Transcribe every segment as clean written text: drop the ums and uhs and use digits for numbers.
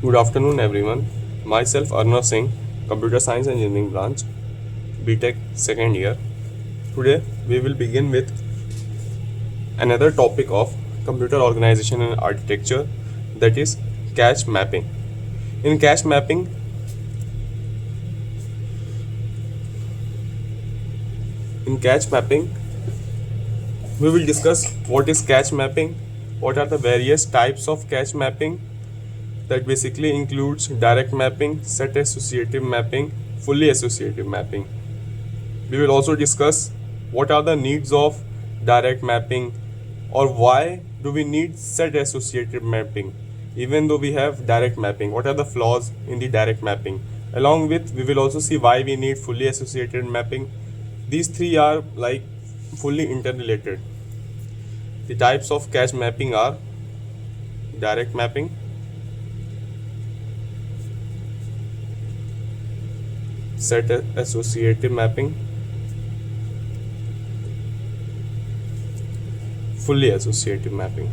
Good afternoon, everyone. Myself, Arnav Singh, Computer Science Engineering Branch, BTech second year. Today, we will begin with another topic of computer organization and architecture, that is cache mapping. In cache mapping, in cache mapping, we will discuss what is cache mapping, what are the various types of cache mapping, that basically includes direct mapping, set associative mapping, fully associative mapping. We will also discuss what are the needs of direct mapping, or why do we need set associative mapping even though we have direct mapping. What are the flaws in the direct mapping? Along with, we will also see why we need fully associated mapping. These three are like fully interrelated. The types of cache mapping are direct mapping, set associative mapping, fully associative mapping.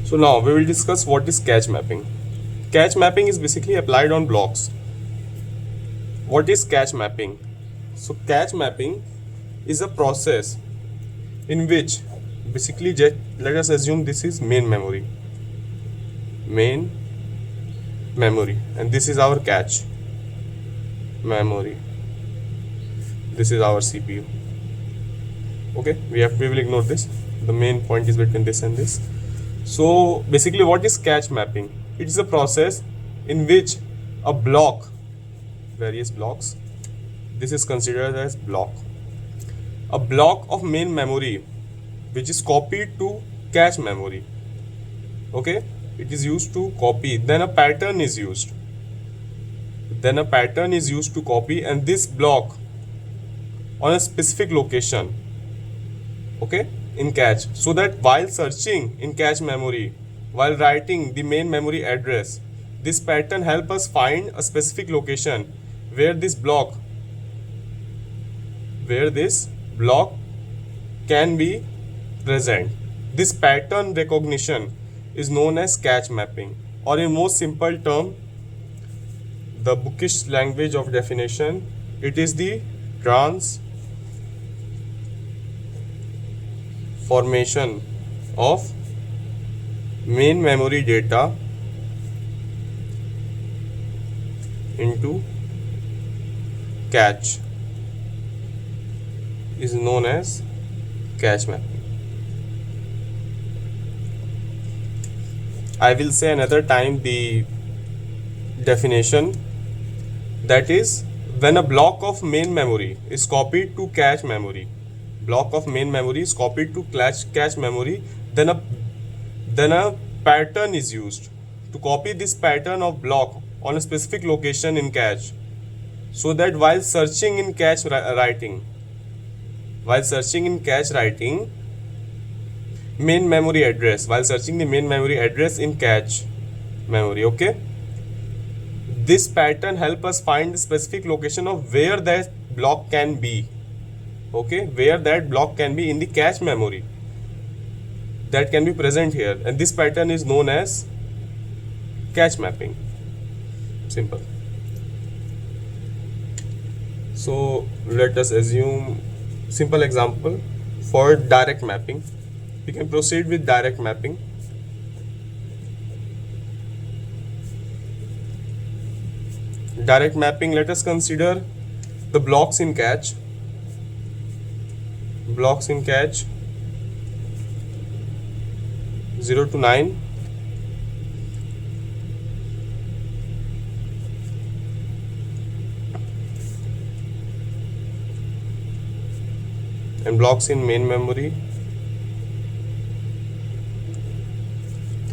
So now we will discuss what is cache mapping. Cache mapping is basically applied on blocks. What is cache mapping? So cache mapping is a process in which basically let us assume this is main memory, and this is our cache memory. This is our CPU. Okay, we will ignore this. The main point is between this and this. So basically, what is cache mapping? It is a process in which a block, various blocks, this is considered as block, a block of main memory which is copied to cache memory. Okay, it is used to copy, then a pattern is used, to copy, and this block on a specific location, okay, in cache, so that while searching in cache memory, while writing the main memory address, this pattern help us find a specific location where this block can be present. This pattern recognition is known as cache mapping, or in most simple term, the bookish language of definition, it is the transformation of main memory data into cache is known as cache mapping. I will say another time the definition, that is when a block of main memory is copied to cache memory, then a pattern is used to copy this pattern of block on a specific location in cache, so that while searching in cache writing, main memory address, while searching the main memory address in cache memory, okay, this pattern help us find the specific location of where that block can be, okay, where that block can be in the cache memory that can be present here, and this pattern is known as cache mapping. Simple. So let us assume simple example for direct mapping. We can proceed with direct mapping. Direct mapping, let us consider the blocks in cache. 0 to 9, and blocks in main memory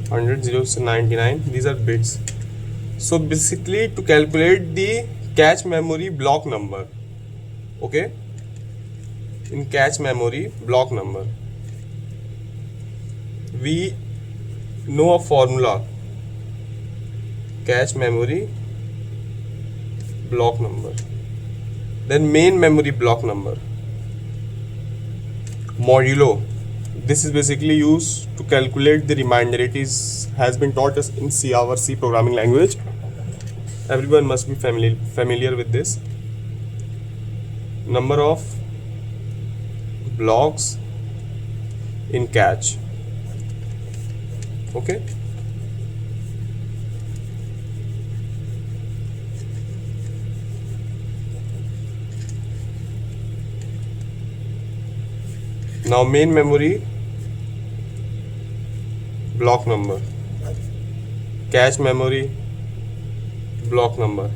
100, 0 to 99. These are bits. So basically, to calculate the cache memory block number, okay, in cache memory block number, we know a formula cache memory block number. Then main memory block number modulo. This is basically used to calculate the reminder. It has been taught us in our C programming language. Everyone must be familiar with this. Number of blocks in cache. Okay. Now main memory block number, cache memory block number.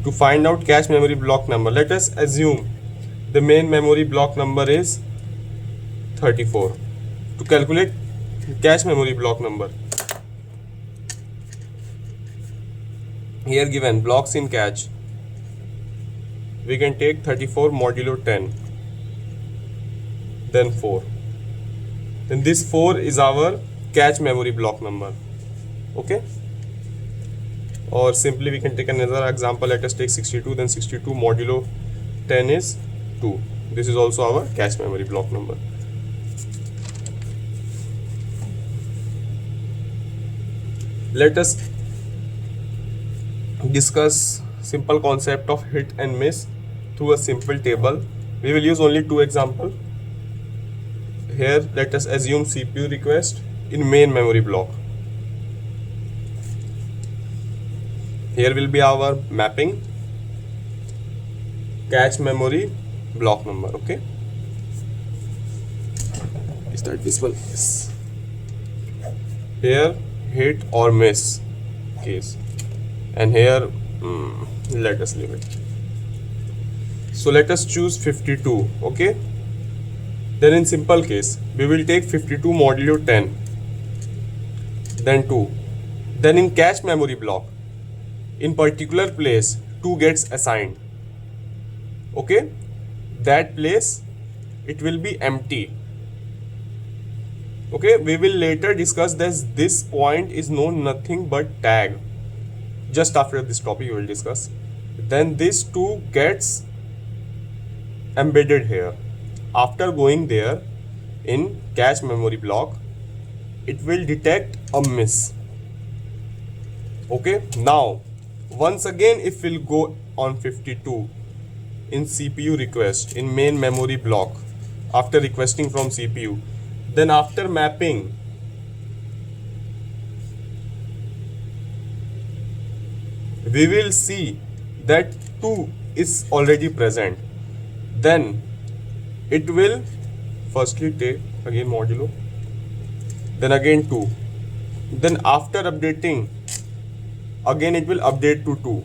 To find out cache memory block number, let us assume the main memory block number is 34. To calculate cache memory block number, here given blocks in cache, we can take 34 modulo 10, then 4. Then this 4 is our cache memory block number. Okay. Or simply we can take another example. Let us take 62. Then 62 modulo 10 is 2. This is also our cache memory block number. Let us discuss simple concept of hit and miss through a simple table. We will use only 2 examples. Here let us assume CPU request in main memory block. Here will be our mapping cache memory block number. Okay, is that visible? Yes. Here hit or miss case, and here let us leave it. So let us choose 52. Okay, then in simple case we will take 52 modulo 10, then 2. Then in cache memory block, in particular place 2 gets assigned. Okay, that place it will be empty. Okay, we will later discuss this point is known nothing but tag. Just after this topic we will discuss. Then this 2 gets embedded here. After going there in cache memory block, it will detect a miss. Okay, now once again if we'll go on 52 in CPU request in main memory block after requesting from CPU, then after mapping we will see that 2 is already present. Then it will firstly take again modulo, then again 2, then after updating again it will update to 2.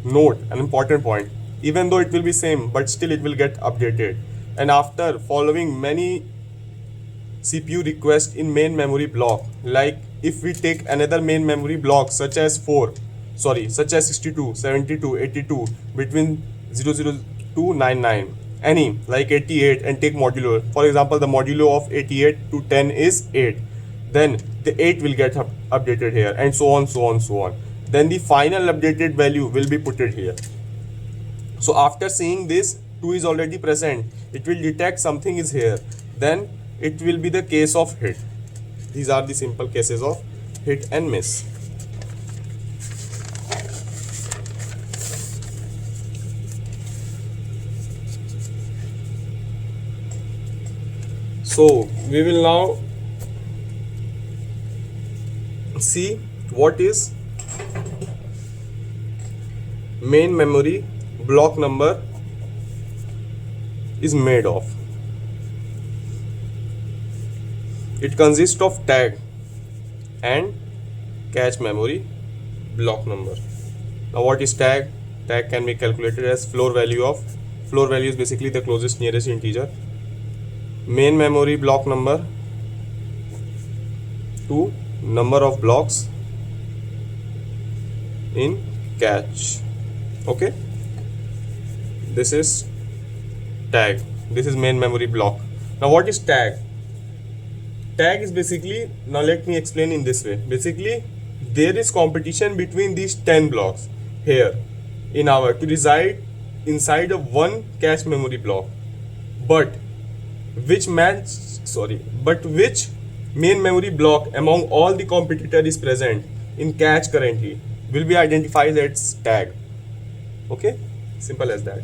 Note an important point, even though it will be same but still it will get updated. And after following many CPU requests in main memory block, like if we take another main memory block such as 62, 72, 82 between 00299, any like 88 and take modulo. For example, the modulo of 88 to 10 is 8. Then the 8 will get updated here, and so on, so on, so on. Then the final updated value will be put it here. So after seeing this 2 is already present, it will detect something is here. Then it will be the case of hit. These are the simple cases of hit and miss. So we will now see what is main memory block number is made of. It consists of tag and cache memory block number. Now what is tag? Tag can be calculated as floor value is basically the closest nearest integer. Main memory block number to number of blocks in cache. Okay, this is tag, this is main memory block. Now what is tag? Tag is basically, now let me explain in this way. Basically there is competition between these 10 blocks here in our to reside inside of one cache memory block, but which main memory block among all the competitor is present in cache currently will be identified as tag. Okay, simple as that.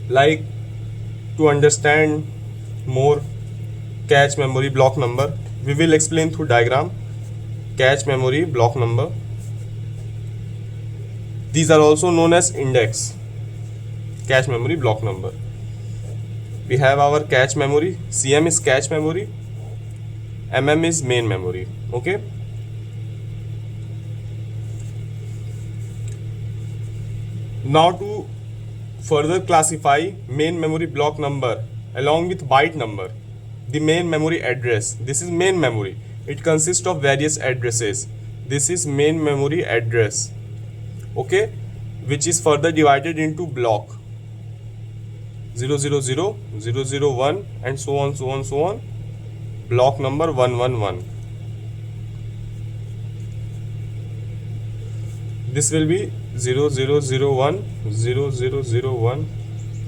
Like, to understand more cache memory block number, we will explain through diagram. Cache memory block number, these are also known as index. Cache memory block number, we have our cache memory. CM is cache memory, MM is main memory. Okay, now to further classify main memory block number along with byte number, the main memory address, this is main memory, it consists of various addresses. This is main memory address, okay, which is further divided into block 000, 001 and so on, block number 111. This will be 0001, 0001, 0001,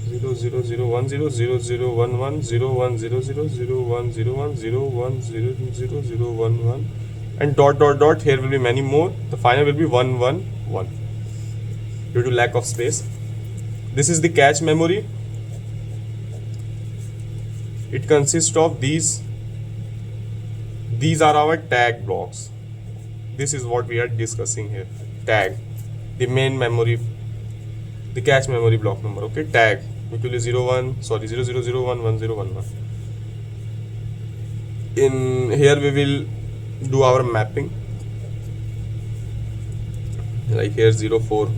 0011, 0100, 0101, 0100, and dot dot dot. Here will be many more. The final will be 111 due to lack of space. This is the cache memory. It consists of these. These are our tag blocks. This is what we are discussing here. Tag, the main memory, the cache memory block number. Okay, tag which will be 0001, 1011. In here we will do our mapping. Like here 04.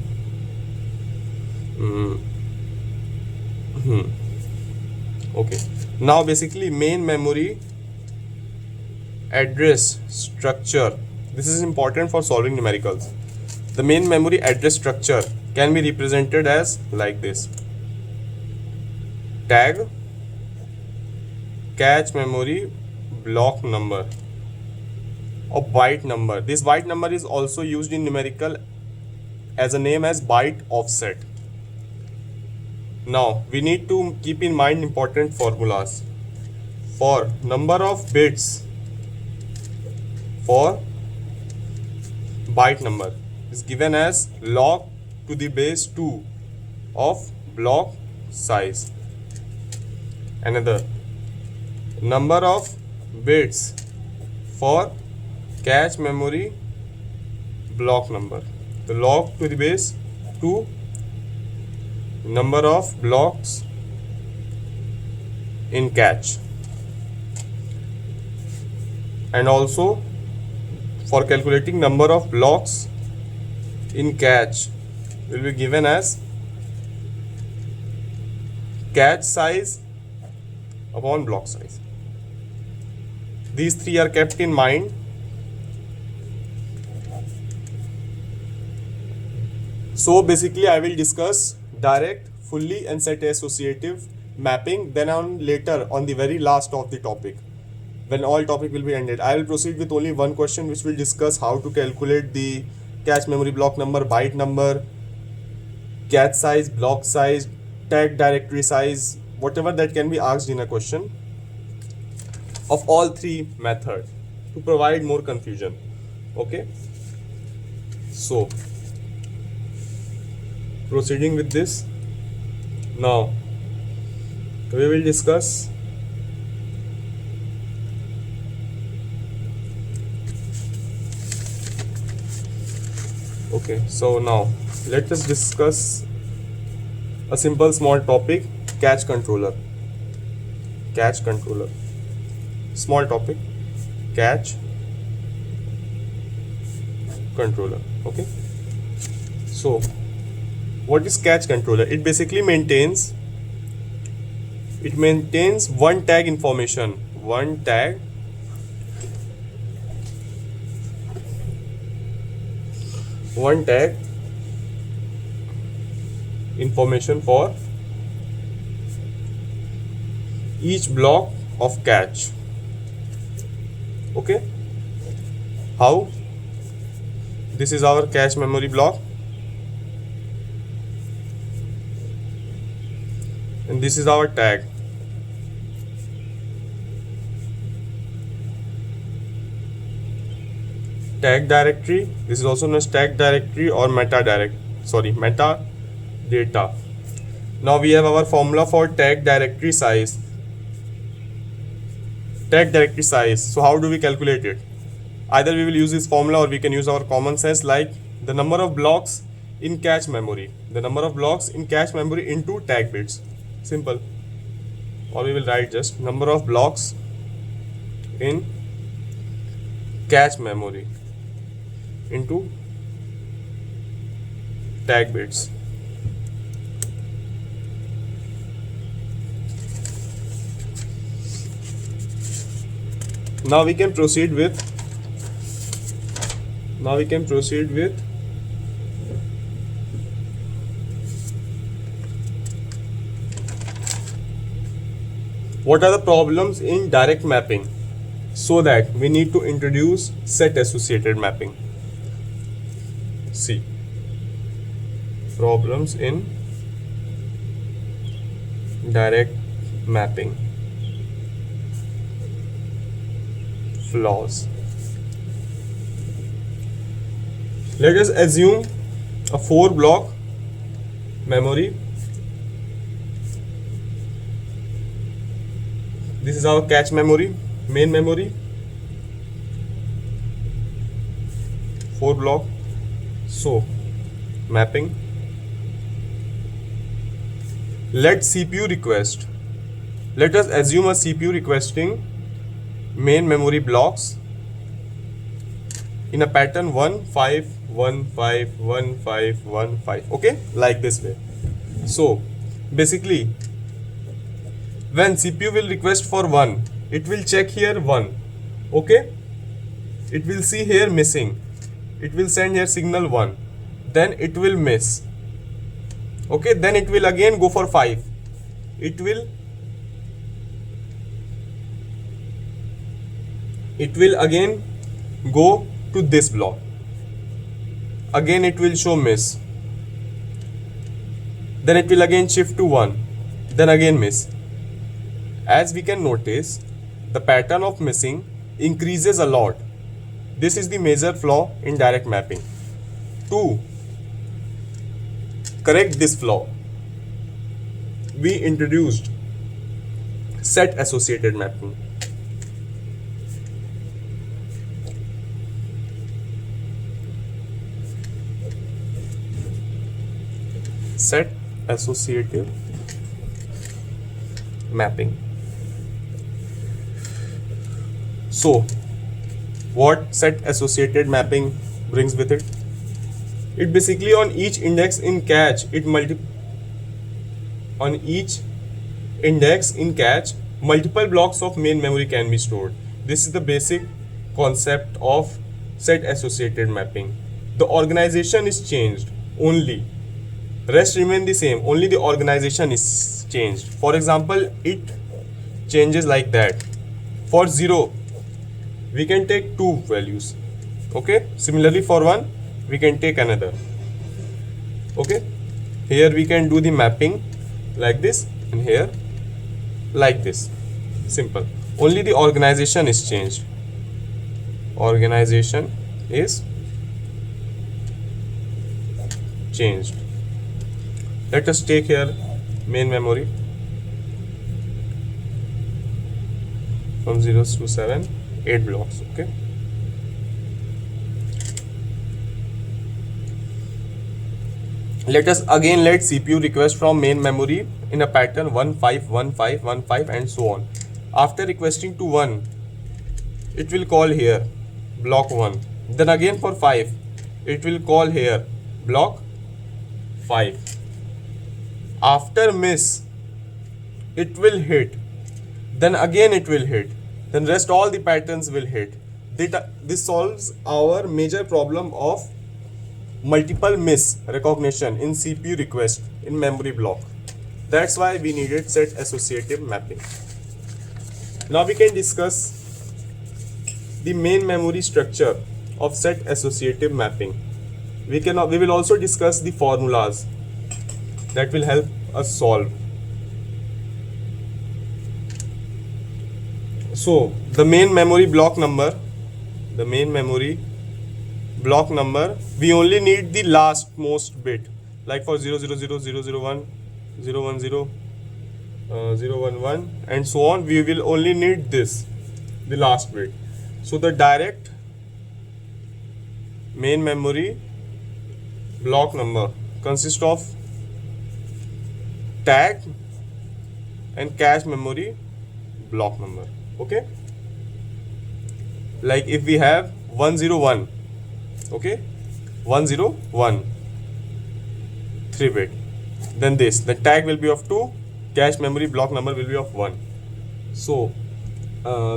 Okay. Now basically main memory address structure. This is important for solving numericals. The main memory address structure can be represented as like this. Tag, cache memory block number or byte number. This byte number is also used in numerical as a name as byte offset. Now we need to keep in mind important formulas. For number of bits for byte number is given as log to the base 2 of block size. Another, number of bits for cache memory block number, the log to the base 2 number of blocks in cache. And also for calculating number of blocks in cache will be given as cache size upon block size. These three are kept in mind. So basically I will discuss direct, fully and set associative mapping, then on later on the very last of the topic, when all topic will be ended, I will proceed with only one question which will discuss how to calculate the cache memory block number, byte number, cache size, block size, tag directory size, whatever that can be asked in a question of all three methods to provide more confusion. Okay, so proceeding with this, now we will discuss okay, so now let us discuss a simple small topic, cache controller. Cache controller, small topic, cache controller. Okay, so what is cache controller? It basically maintains one tag information, one tag information for each block of cache. Okay, how? This is our cache memory block, and this is our tag. Tag directory. This is also known as tag directory or metadata. Now we have our formula for tag directory size. Tag directory size. So how do we calculate it? Either we will use this formula or we can use our common sense, like the number of blocks in cache memory. The number of blocks in cache memory into tag bits. Simple. Or we will write just number of blocks in cache memory into tag bits. Now we can proceed with what are the problems in direct mapping, so that we need to introduce set associated mapping. See, problems in direct mapping, flaws. Let us assume a 4 block memory. This is our cache memory, main memory, 4 block. So mapping, let CPU request. Let us assume a CPU requesting main memory blocks in a pattern 1 5 1 5 1 5 1 5. Okay, like this way. So basically, when CPU will request for 1, it will check here 1. Okay, it will see here missing, it will send here signal 1, then it will miss. Okay, then it will again go for 5. It will again go to this block. Again it will show miss. Then it will again shift to 1. Then again miss. As we can notice, the pattern of missing increases a lot. This is the major flaw in direct mapping. To correct this flaw, we introduced set associated mapping. Set associative mapping. So what set associated mapping brings with it? It basically on each index in cache, multiple blocks of main memory can be stored. This is the basic concept of set associated mapping. The organization is changed only. Rest remain the same, only the organization is changed. For example, it changes like that. For 0, we can take 2 values. Okay, similarly for 1, we can take another. Okay, here we can do the mapping like this, and here like this. Simple. Only the organization is changed. Organization is changed. Let us take here main memory from 0s to 7, 8 blocks. Okay, let CPU request from main memory in a pattern 1 5 1 5 1 5 and so on. After requesting to 1, it will call here block 1. Then again for 5, it will call here block 5. After miss, it will hit. Then again it will hit. Then rest all the patterns will hit. This solves our major problem of multiple miss recognition in CPU request in memory block. That's why we needed set associative mapping. Now we can discuss the main memory structure of set associative mapping. We will also discuss the formulas that will help us solve. So the main memory block number, we only need the last most bit, like for 000, 001, 010, 011 and so on. We will only need this, the last bit. So the direct main memory block number consists of tag and cache memory block number. Okay, like if we have 101, okay, 101 3 bit, then the tag will be of 2, cache memory block number will be of 1. So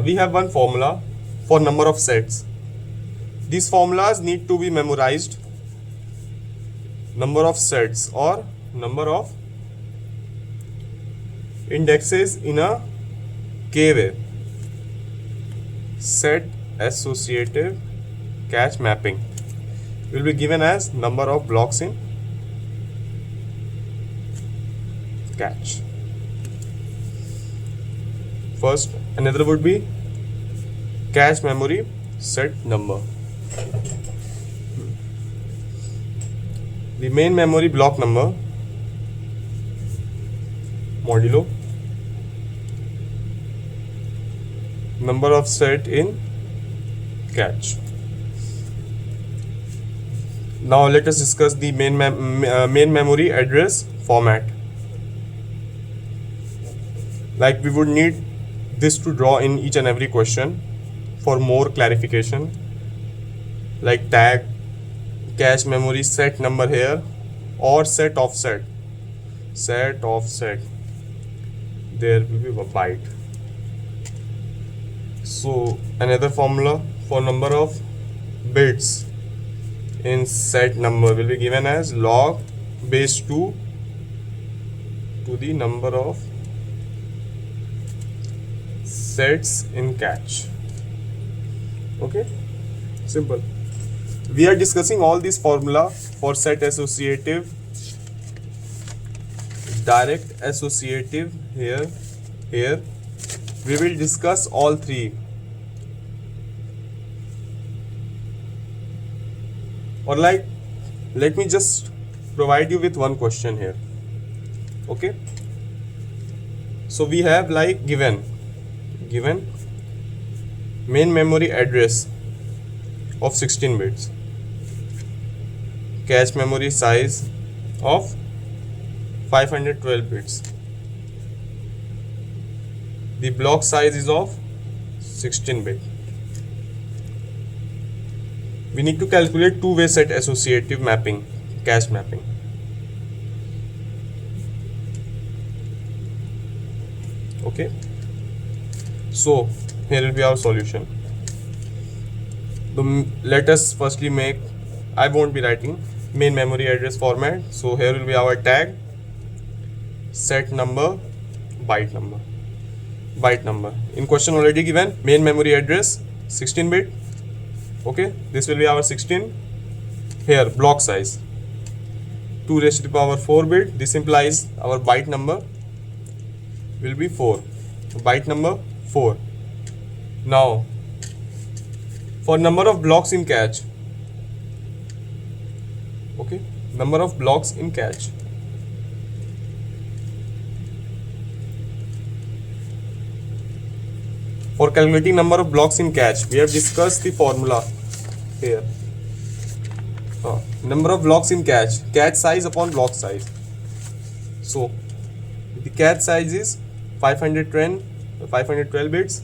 we have one formula for number of sets. These formulas need to be memorized. Number of sets or number of indexes in a K way. Set associative cache mapping will be given as number of blocks in cache. First, another would be cache memory set number. The main memory block number modulo number of set in cache. Now let us discuss the main memory address format. Like we would need this to draw in each and every question for more clarification, like tag, cache memory set number here, or set offset. There will be a byte. So another formula for number of bits in set number will be given as log base 2 to the number of sets in cache. Okay, simple. We are discussing all these formula for set associative, direct associative here. We will discuss all three. Or like, let me just provide you with one question here. Okay, so we have like given main memory address of 16 bits, cache memory size of 512 bits, the block size is of 16 bit. We need to calculate two-way set associative mapping, cache mapping. Okay, so here will be our solution. Let us firstly make, I won't be writing main memory address format, so here will be our tag, set number, byte number. In question already given main memory address 16 bit. Okay, this will be our 16. Here block size 2 raised to the power 4 bit. This implies our byte number will be 4. Byte number 4. Now for number of blocks in cache. Okay, number of blocks in cache. For calculating number of blocks in cache, we have discussed the formula here. Number of blocks in cache size upon block size. So the cache size is 512 bits,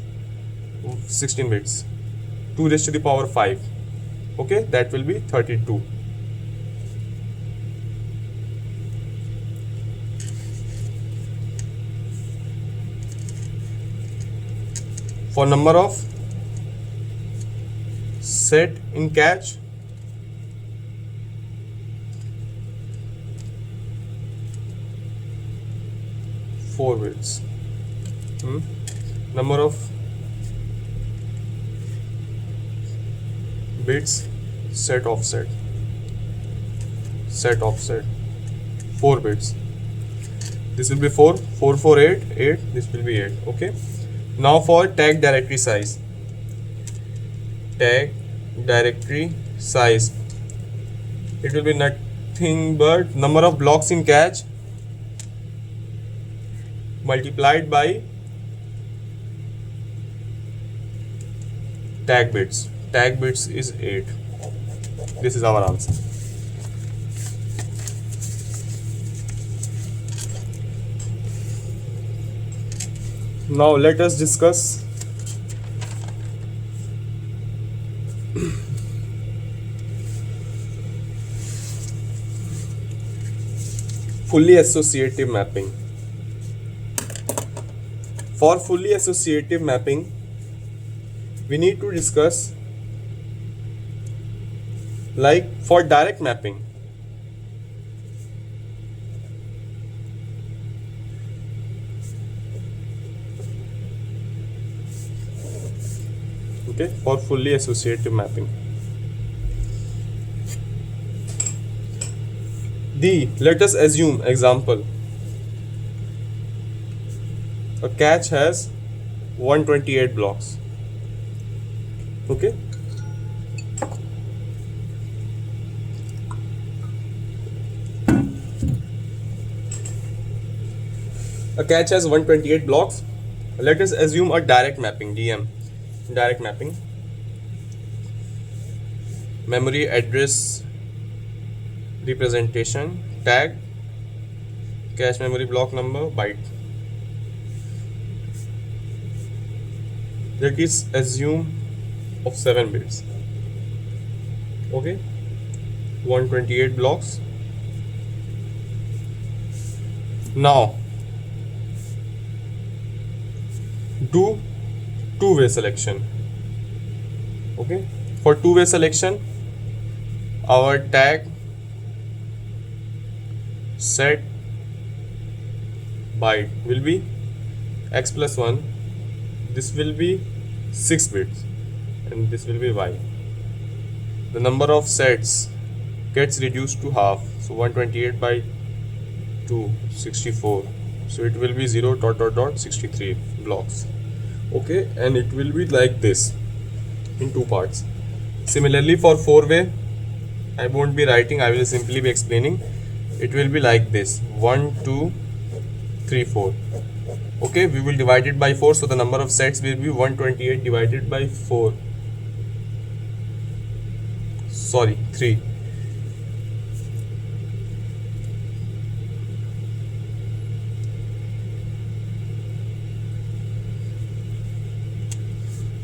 16 bits, 2 raised to the power 5. Okay, that will be 32. For number of set in cache, four bits. Number of bits, set offset, set offset, 4 bits. This will be 4, 4, 4, 8, 8, this will be 8. Okay. Now for tag directory size. Tag directory size. It will be nothing but number of blocks in cache multiplied by tag bits. Tag bits is 8. This is our answer. Now let us discuss fully associative mapping. For fully associative mapping, we need to discuss, like for direct mapping, okay, for fully associative mapping, let us assume example, a cache has 128 blocks. Okay, a cache has 128 blocks. Let us assume a direct mapping, DM, direct mapping, memory address representation, tag, cache memory block number, byte. That is assume of 7 bits. Okay, 128 blocks. Now do two-way selection. Okay, for two-way selection, our tag set byte will be x plus 1. This will be 6 bits and this will be y. The number of sets gets reduced to half, so 128 by 2, 64, so it will be 0 dot dot dot 63 blocks. Okay, and it will be like this in 2 parts. Similarly for 4-way, I won't be writing, I will simply be explaining. It will be like this, 1, 2, 3, 4. Okay, we will divide it by 4, so the number of sets will be 128 divided by 4. Sorry, 3.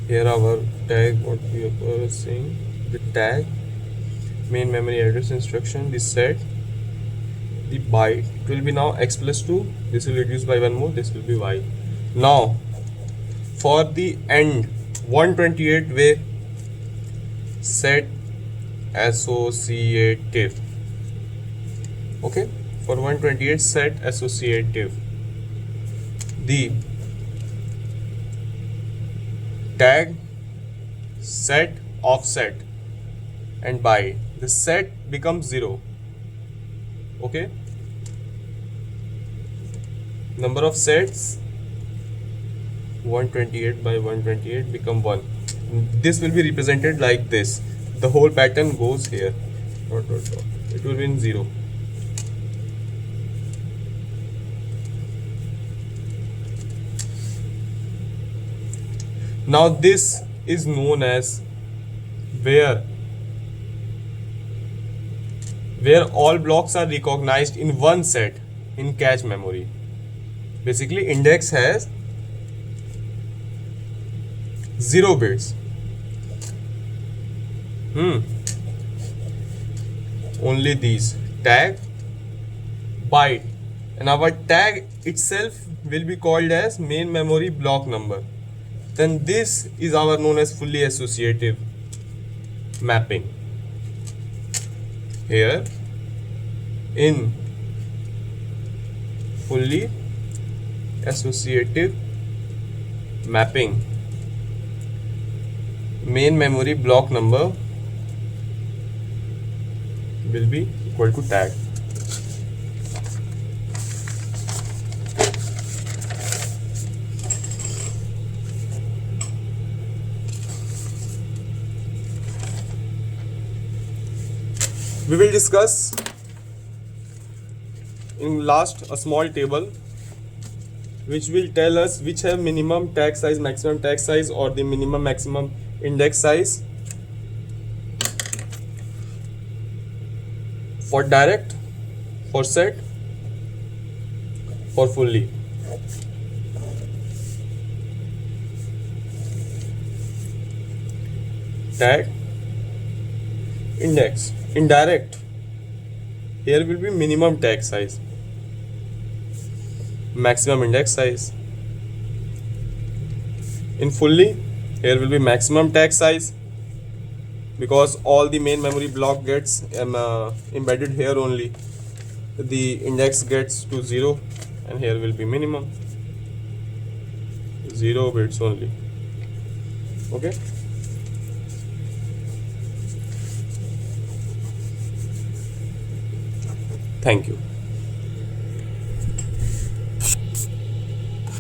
Here our tag, what we are saying, the tag, main memory address instruction, the set, the byte, it will be now x plus 2, this will reduce by 1 more, this will be y. Now for the end 128 way set associative. Okay, for 128 set associative, the tag, set, offset and byte, the set becomes 0. Okay, number of sets 128 by 128 become 1. This will be represented like this. The whole pattern goes here. Dot, dot, dot. It will be in 0. Now this is known as where all blocks are recognized in one set in cache memory. Basically index has 0 bits. Only these, tag, byte, and our tag itself will be called as main memory block number. Then this is our known as fully associative mapping. Here in fully associative mapping, main memory block number will be equal to tag. We will discuss in last a small table which will tell us which have minimum tag size, maximum tag size, or the minimum maximum index size for direct, for set, for fully. Tag, index. In direct, here will be minimum tag size, maximum index size. In fully, here will be maximum tag size, because all the main memory block gets embedded here only. The index gets to 0, and here will be minimum 0 bits only. Okay. Thank you.